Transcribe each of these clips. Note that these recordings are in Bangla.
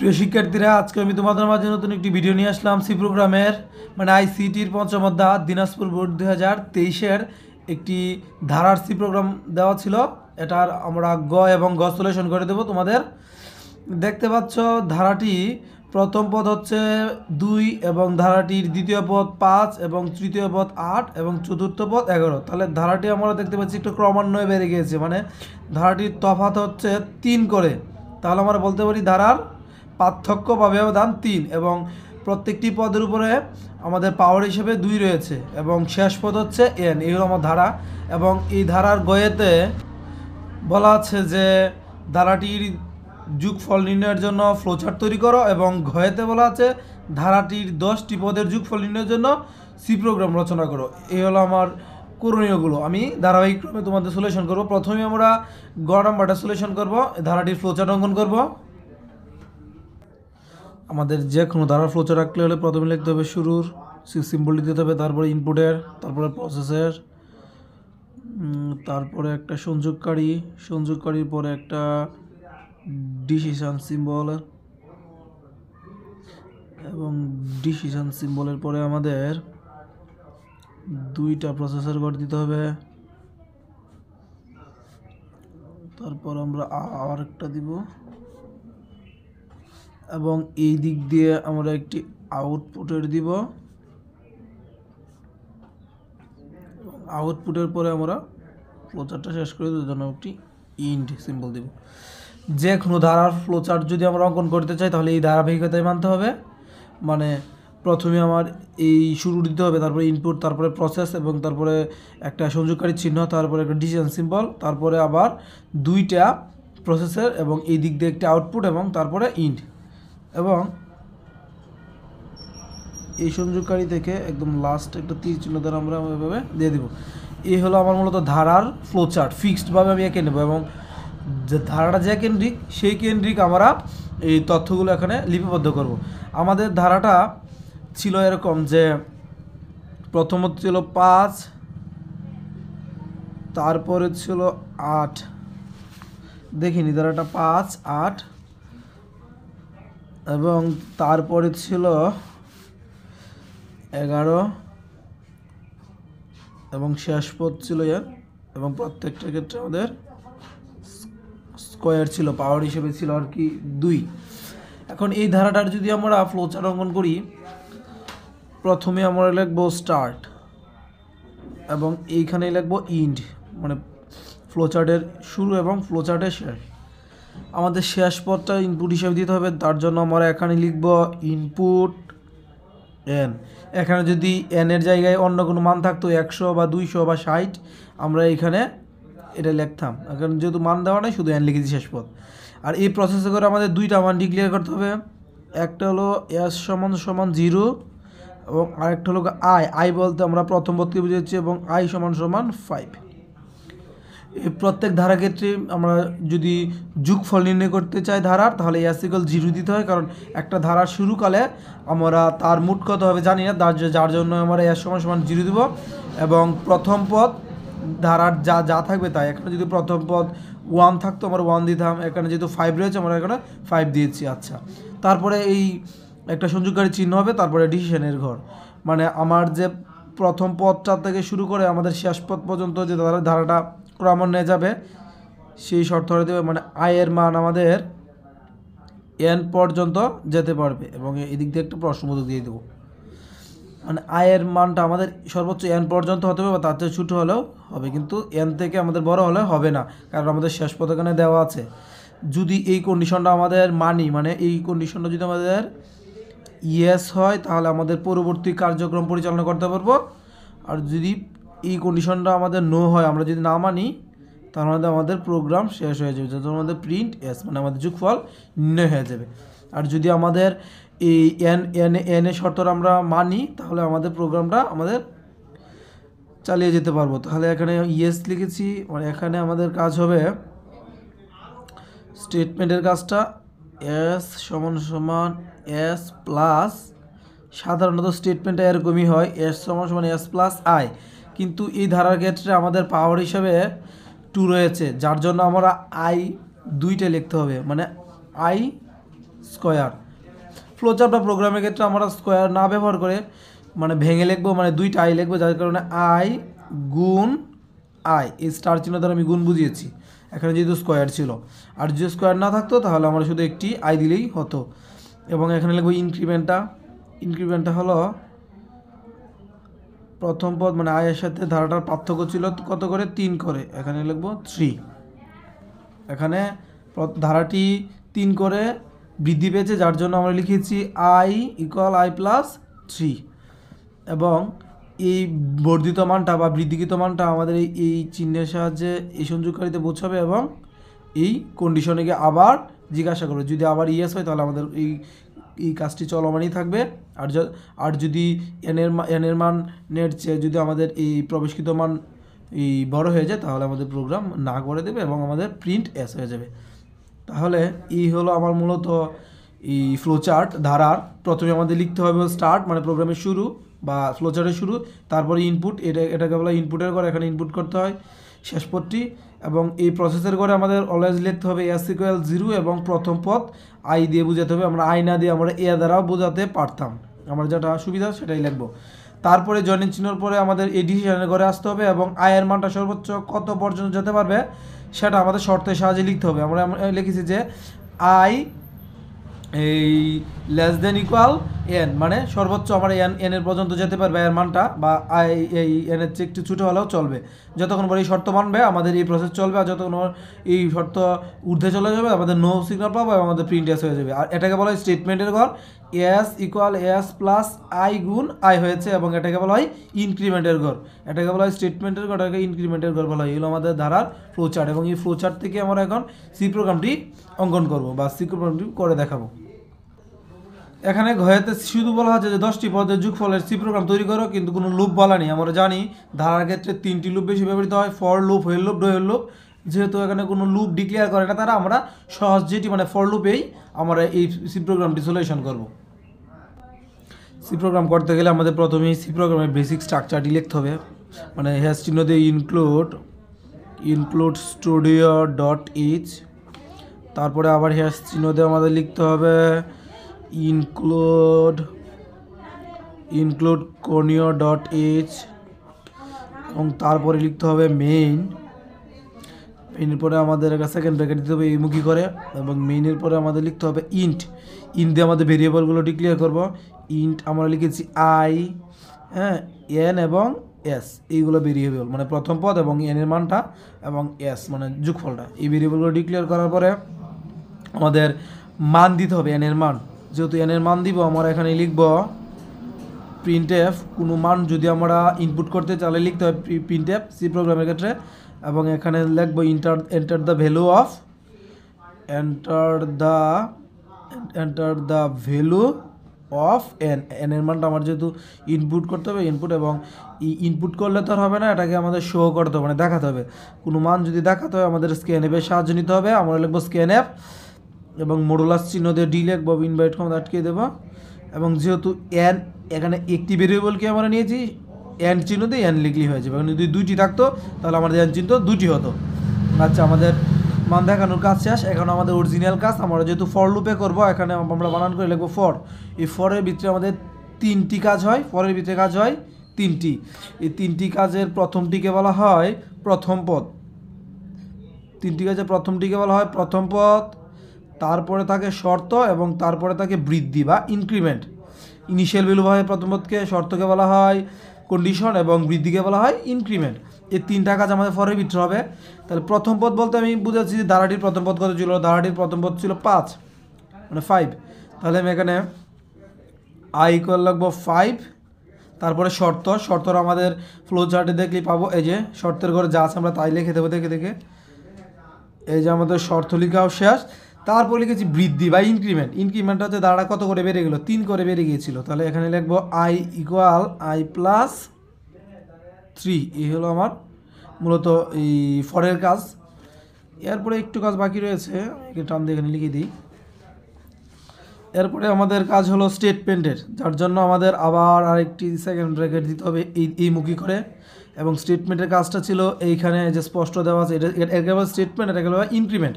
প্রিয় শিক্ষার্থীরা, আজকে আমি তোমাদের মাঝে নতুন একটি ভিডিও নিয়ে আসলাম। সি প্রোগ্রামের মানে আইসিটির পঞ্চম অধ্যায় দিনাজপুর বোর্ড 2023-এর একটি ধারার সি প্রোগ্রাম দেওয়া ছিল। এটার আমরা গ এবং গ সলিউশন করে দেব তোমাদের। দেখতে পাচ্ছ ধারাটি প্রথম পদ হচ্ছে 2 এবং ধারাটির দ্বিতীয় পদ 5 এবং তৃতীয় পদ 8 এবং চতুর্থ পদ 11। তাহলে ধারাটি আমরা দেখতে পাচ্ছি একটু ক্রমান্বয়ে বেড়ে গিয়েছে, মানে ধারাটির তফাৎ হচ্ছে 3 করে। তাহলে আমরা বলতে পারি ধারার পার্থক্য বা ব্যবধান 3 এবং প্রত্যেকটি পদের উপরে আমাদের পাওয়ার হিসেবে 2 রয়েছে এবং শেষ পদ হচ্ছে n। এই হলো আমার ধারা এবং এই ধারার গয়েতে বলা আছে যে ধারাটির যোগফল নির্ণয়ের জন্য ফ্লোচার্ট তৈরি করো এবং ঘয়েতে বলা আছে ধারাটির 10টি পদের যোগফল নির্ণয়ের জন্য সি প্রোগ্রাম রচনা করো। এই হলো আমার করণীয়গুলো। আমি ধারাবাহিকক্রমে তোমাদের সলিউশন করব। প্রথমে আমরা গ নাম্বারটা সলিউশন করব, ধারাটির ফ্লোচার্ট অঙ্কন করব। আমাদের যে কোনো ধারার ফ্লোচার্ট আঁকলে হলে প্রথমে লিখতে হবে শুরুর সিম্বলটি দিতে হবে, তারপরে ইনপুটের, তারপরে প্রসেসের, তারপরে একটা সংযোগকারীর পরে একটা ডিসিশন সিম্বল এবং ডিসিশন সিম্বলের পরে আমাদের 2টা প্রসেসর ঘর দিতে হবে। তারপর আমরা আর একটা দিব এবং এই দিক দিয়ে আমরা একটি আউটপুটের দিব। আউটপুটের পরে আমরা ফ্লোচার্টটা শেষ করে দেওয়ার জন্য একটি ইন্ড সিম্বল দেব। যে কোনো ধারার ফ্লোচার্ট যদি আমরা অঙ্কন করতে চাই তাহলে এই ধারাবাহিকতায় মানতে হবে। মানে প্রথমে আমার এই শুরু দিতে হবে, তারপরে ইনপুট, তারপরে প্রসেস এবং তারপরে একটা সংযোগকারী চিহ্ন, তারপরে একটা ডিসিশন সিম্বল, তারপরে আবার 2টা প্রসেসর এবং এই দিক দিয়ে একটা আউটপুট এবং তারপরে ইন্ড এবং এই সংযোগকারী থেকে একদম লাস্ট একটা তীর চিহ্ন দ্বারা আমরা এভাবে দিয়ে দেব। এই হলো আমার মূলত ধারার ফ্লোচার্ট। ফিক্সডভাবে আমি এঁকে নেব এবং যে ধারাটা যে কেন্দ্রিক সেই কেন্দ্রিক আমরা এই তথ্যগুলো এখানে লিপিবদ্ধ করব। আমাদের ধারাটা ছিল এরকম যে প্রথমত ছিল 5, তারপরে ছিল 8, দেখিনি ধারাটা 5, 8 এবং তারপরে ছিল 11 এবং শেষ পদ ছিল এবং প্রত্যেকটা ক্ষেত্রে আমাদের স্কোয়ার ছিল, পাওয়ার হিসেবে ছিল আর কি 2। এখন এই ধারাটার যদি আমরা ফ্লোচার্ট অঙ্কন করি, প্রথমে আমরা লিখবো স্টার্ট এবং এইখানে লিখবো ইন্ড, মানে ফ্লোচার্টের শুরু এবং ফ্লোচার্টের শেষ। আমাদের শেষ পদটা ইনপুট হিসেবে দিতে হবে, তার জন্য আমরা এখানে লিখব ইনপুট n। এখানে যদি n এর জায়গায় অন্য কোনো মান থাকতো 100 বা 200 বা 60, আমরা এখানে এটা লিখতাম। এখন যেহেতু মান দেওয়া নাই, শুধু n লিখেছি শেষ পদ। আর এই প্রসেসে করে আমাদের 2টা মান ডিক্লেয়ার করতে হবে। একটা হলো s = 0 এবং আরেকটা হলো i বলতে আমরা প্রথম পদকে বুঝেছি এবং i = 5। এই প্রত্যেক ধারা ক্ষেত্রে আমরা যদি যোগফল নির্ণয় করতে চাই ধারার, তাহলে s = 0 দিতে হয়, কারণ একটা ধারার শুরুকালে আমরা তার মোট কত হবে জানি না, যার জন্য আমরা s = 0 দিব এবং প্রথম পদ ধারার যা থাকবে তাই। এখানে যদি প্রথম পদ 1 থাকতো আমরা 1 দিতাম, এখানে যেহেতু 5 রয়েছে আমরা এখানে 5 দিয়েছি। আচ্ছা, তারপরে এই একটা সংযোগকারী চিহ্ন হবে, তারপরে ডিসিশনের ঘর, মানে আমার যে প্রথম পদটা থেকে শুরু করে আমাদের শেষ পদ পর্যন্ত যে ধারাটা ক্রমান্বয়ে যাবে সেই শর্ত ধরে দেবে, মানে আই এর মান আমাদের n পর্যন্ত যেতে পারবে এবং এদিক দিয়ে একটা প্রশ্নবোধক দিয়ে দেবো। মানে আই এর মানটা আমাদের সর্বোচ্চ n পর্যন্ত হতে হবে বা তার চেয়ে ছোটো হলেও হবে, কিন্তু n থেকে আমাদের বড় হলে হবে না, কারণ আমাদের শেষ পদ এখানে দেওয়া আছে। যদি এই কন্ডিশনটা আমাদের মানি, মানে এই কন্ডিশনটা যদি আমাদের ইয়েস হয় তাহলে আমাদের পরবর্তী কার্যক্রম পরিচালনা করতে পারবো। আর যদি এই কন্ডিশনটা আমাদের নো হয়, আমরা যদি না মানি, তাহলে আমাদের প্রোগ্রাম শেষ হয়ে যাবে, যাতে আমাদের প্রিন্ট এস, মানে আমাদের যোগফল নির্ণয় হয়ে যাবে। আর যদি আমাদের এই এন এর শর্তটা আমরা মানি, তাহলে আমাদের প্রোগ্রামটা আমাদের চালিয়ে যেতে পারবো। তাহলে এখানে ইয়েস লিখেছি, মানে এখানে আমাদের কাজ হবে স্টেটমেন্টের কাজটা s = s প্লাস, সাধারণত স্টেটমেন্টটা এরকমই হয় s = s প্লাস i, কিন্তু এই ধারার ক্ষেত্রে আমাদের পাওয়ার হিসাবে 2 রয়েছে, যার জন্য আমরা i 2টা লিখতে হবে, মানে i স্কোয়ার। ফ্লোচার্ট বা প্রোগ্রামের ক্ষেত্রে আমরা স্কোয়ার না ব্যবহার করে মানে ভেঙে লিখবো, মানে দুইটা আই লিখবো, যার কারণে আই গুণ আই, এই স্টার চিহ্ন দ্বারা আমি গুণ বুঝিয়েছি, এখানে যেহেতু স্কোয়ার ছিল। আর যদি স্কোয়ার না থাকতো তাহলে আমরা শুধু একটি আই দিলেই হতো। এবং এখানে লিখবো ইনক্রিমেন্টটা হলো প্রথম পদ মানে আয়ের সাথে ধারাটার পার্থক্য ছিল কত করে, 3 করে, এখানে লিখবো 3। এখানে ধারাটি 3 করে বৃদ্ধি পেয়েছে, যার জন্য আমরা লিখেছি আই ইকুয়াল আই প্লাস 3। এবং এই বর্ধিত মানটা বা বৃদ্ধিকৃত মানটা আমাদের এই চিহ্নের সাহায্যে এই সংযোগকারীতে বোঝাবে এবং এই কন্ডিশনে গিয়ে আবার জিজ্ঞাসা করবে। যদি আবার ইয়েস হয় তাহলে আমাদের এই কাজটি চলমানই থাকবে। আর যদি এনের মানের চেয়ে যদি আমাদের এই প্রবেশকৃত মান এই বড় হয়ে যায় তাহলে আমাদের প্রোগ্রাম না করে দেবে এবং আমাদের প্রিন্ট এস হয়ে যাবে। তাহলে এই হলো আমার মূলত এই ফ্লোচার্ট ধারার। প্রথমে আমাদের লিখতে হবে স্টার্ট মানে প্রোগ্রামের শুরু বা ফ্লোচার্টের শুরু, তারপরে ইনপুট, এটাকে বলা ইনপুটের ঘর, এখানে ইনপুট করতে হয় শেষ পদটি। এবং এই প্রসেসের ঘরে আমাদের অলওয়েজ লিখতে হবে এস ইকুয়াল 0 এবং প্রথম পদ আই দিয়ে বোঝাতে হবে। আমরা আই না দিয়ে আমরা এ দ্বারাও বোঝাতে পারতাম, আমার যেটা সুবিধা সেটাই লিখবো। তারপরে জয়েনিং চিহ্নর পরে আমাদের এই ডিসিশনের ঘরে আসতে হবে এবং আয়ের মানটা সর্বোচ্চ কত পর্যন্ত যেতে পারবে সেটা আমাদের শর্তের সাহায্যে লিখতে হবে। আমরা লিখেছি যে আই এই লেস দেন ইকুয়াল এন, মানে সর্বোচ্চ আমার এনের পর্যন্ত যেতে পারবে এর মানটা, বা এই এনের চেয়ে একটু ছোটো হলেও চলবে। যতক্ষণ পর এই শর্ত মানবে আমাদের এই প্রসেস চলবে, আর যতক্ষণ এই শর্ত ঊর্ধ্বে চলে যাবে আমাদের নো সিগন্যাল পাবো এবং আমাদের প্রিন্ট এস হয়ে যাবে। আর এটাকে বলা হয় স্টেটমেন্টের ঘর। S equal S plus I গুণ আই হয়েছে এবং এটাকে বলা হয় ইনক্রিমেন্টের ঘর। এটাকে বলা হয় স্টেটমেন্টের ঘর, এটাকে ইনক্রিমেন্টের ঘর বলা হয়। এগুলো আমাদের ধারার ফ্লোচার্ট এবং এই ফ্লোচার্ট থেকে আমরা এখন সি প্রোগ্রামটি অঙ্কন করব বা সি প্রোগ্রামটি করে দেখাবো। এখানে ঘয়েতে শুধু বলা হচ্ছে যে 10টি পদের যোগফলের সি প্রোগ্রাম তৈরি করো, কিন্তু কোনো লুপ বলা নেই। আমরা জানি ধারার ক্ষেত্রে 3টি লুপ বেশি ব্যবহৃত হয়, for loop, wheel loop, dual loop. যেহেতু এখানে কোনো লুপ ডিক্লেয়ার করে না তারা, আমরা সহজ যেটি মানে ফর লুপেই আমরা এই সি প্রোগ্রামটি সলিউশন করব। সি প্রোগ্রাম করতে গেলে আমাদের প্রথমেই সি প্রোগ্রামের বেসিক স্ট্রাকচারটি লিখতে হবে, মানে হ্যাশ চিহ্ন দিয়ে ইনক্লুড স্টুডিও ডট ইচ, তারপরে আবার হ্যাশ চিহ্ন দিয়ে আমাদের লিখতে হবে ইনক্লুড কোনিও ডট এইচ, এবং তারপরে লিখতে হবে মেইনের পরে আমাদের একটা সেকেন্ড ব্র্যাকেট দিতে হবে এইমুখী করে, এবং মেইনের পরে আমাদের লিখতে হবে ইন্ট দিয়ে আমাদের ভেরিয়েবলগুলো ডিক্লেয়ার করব। ইন্ট আমরা লিখেছি আই, হ্যাঁ, এন এবং এস, এইগুলো ভেরিয়েবল মানে প্রথম পদ এবং এনের মানটা এবং এস মানে যোগফলটা, এই ভেরিয়েবলগুলো ডিক্লেয়ার করার পরে আমাদের মান দিতে হবে এনের মান। যেহেতু এনের মান দিব আমরা এখানে লিখব প্রিন্টএফ। কোনো মান যদি আমরা ইনপুট করতে তাহলে লিখতে হবে প্রিন্টএফ সি প্রোগ্রামের ক্ষেত্রে, এবং এখানে লিখব এন্টার দ্য ভ্যালু অফ এনের মানটা আমার যেহেতু ইনপুট করতে হবে, এবং ইনপুট করলে তো আর হবে না, এটাকে আমাদের শো করতে হবে মানে দেখাতে হবে। কোনো মান যদি দেখাতে হয় আমাদের স্ক্যানএফের সাহায্য নিতে হবে। আমরা লিখব স্ক্যানএফ এবং মডুলাস চিহ্ন দিয়ে ডি লিখব, ইনভাইট কমান্ড আটকে দেবো। এবং যেহেতু এন এখানে একটি ভেরিয়েবলকে আমরা নিয়েছি, এন চিহ্ন দিয়ে এন লিখলেই হয়ে যাবে। যদি 2টি থাকতো তাহলে আমাদের এন চিহ্ন 2টি হতো। আচ্ছা, আমাদের মান দেখানোর কাজ শেষ। এখন আমাদের অরিজিনাল কাজ, আমরা যেহেতু ফর লুপে করব এখানে আমরা বানান করে লিখবো ফর। এই ফরের ভিতরে আমাদের 3টি কাজ হয়, ফরের ভিতরে কাজ হয় 3টি। এই 3টি কাজের প্রথমটিকে বলা হয় প্রথম পদ। 3টি কাজের প্রথমটিকে বলা হয় প্রথম পদ, তারপরে থাকে শর্ত এবং তারপরে থাকে বৃদ্ধি বা ইনক্রিমেন্ট। ইনিশিয়াল ভ্যালু হয় প্রথম পদকে, শর্তকে বলা হয় কন্ডিশন এবং বৃদ্ধিকে বলা হয় ইনক্রিমেন্ট। এই 3টা কাজ আমাদের ফরের ভিতরে হবে। তাহলে প্রথম পদ বলতে আমি বুঝাচ্ছি যে ধারাটির প্রথম পদ কত ছিল, ধারাটির প্রথম পদ ছিল 5 মানে 5। তাহলে আমি এখানে আই ইকুয়াল লাগবো 5, তারপরে শর্তর আমাদের ফ্লো চার্টে দেখলেই পাবো। এই যে শর্তের ঘরে যা আছে আমরা তাই লিখে দেবো দেখে। এই যে আমাদের শর্ত লেখাও শেষ। তারপর লিখেছি বৃদ্ধি বা ইনক্রিমেন্ট হচ্ছে ধারাটা কত করে বেড়ে গেলো, 3 করে বেড়ে গিয়েছিল। তাহলে এখানে লিখবো আই ইকুয়াল আই প্লাস 3। এই হলো আমার মূলত এই ফরের কাজ। এরপরে একটু কাজ বাকি রয়েছে, একে টান দিয়ে এখানে লিখে দিই। এরপরে আমাদের কাজ হলো স্টেটমেন্টের, যার জন্য আমাদের আবার আরেকটি সেকেন্ড ব্র্যাকেট দিতে হবে এই মুখী করে, এবং স্টেটমেন্টের কাজটা ছিল এইখানে যে স্পষ্ট দেওয়া আছে, এটা একেবারে স্টেটমেন্ট, এটা একেবারে ইনক্রিমেন্ট।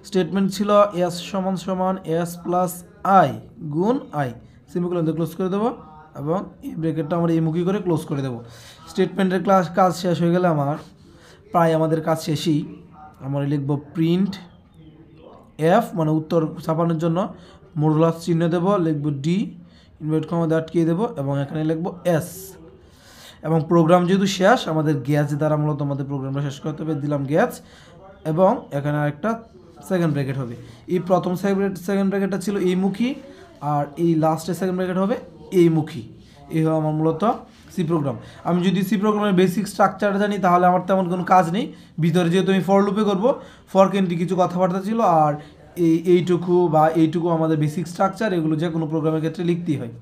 স্টেটমেন্ট ছিল এস সমান সমান এস প্লাস আই গুণ আই, সেমিকোলন দিয়ে ক্লোজ করে দেবো এবং এই ব্র্যাকেটটা আমরা এইমুখী করে ক্লোজ করে দেবো। স্টেটমেন্টের কাজ শেষ হয়ে গেলে প্রায় আমাদের কাজ শেষই। আমরা লিখব প্রিন্ট এফ, মানে উত্তর ছাপানোর জন্য মডুলাস চিহ্ন দেবো, লিখব ডি, ইনভার্ট কমা দিয়ে আটকিয়ে দেবো এবং এখানে লিখব এস। এবং প্রোগ্রাম যেহেতু শেষ, আমাদের গ্যাস দ্বারা মূলত আমাদের প্রোগ্রামটা শেষ করতে হবে, দিলাম গ্যাস এবং এখানে আরেকটা সেকেন্ড ব্র্যাকেট হবে। এই প্রথম সেকেন্ড ব্র্যাকেটটা ছিল এইমুখী আর এই লাস্টের সেকেন্ড ব্র্যাকেট হবে এইমুখী। এই হলো আমার মূলত সি প্রোগ্রাম। আমি যদি সি প্রোগ্রামের বেসিক স্ট্রাকচার জানি তাহলে আমার তেমন কোনো কাজ নেই। ভিতরে যেহেতু আমি ফর লুপে করবো, ফর কেন্দ্রিক কিছু কথাবার্তা ছিল আর এইটুকু আমাদের বেসিক স্ট্রাকচার, এগুলো যে কোনো প্রোগ্রামের ক্ষেত্রে লিখতেই হয়।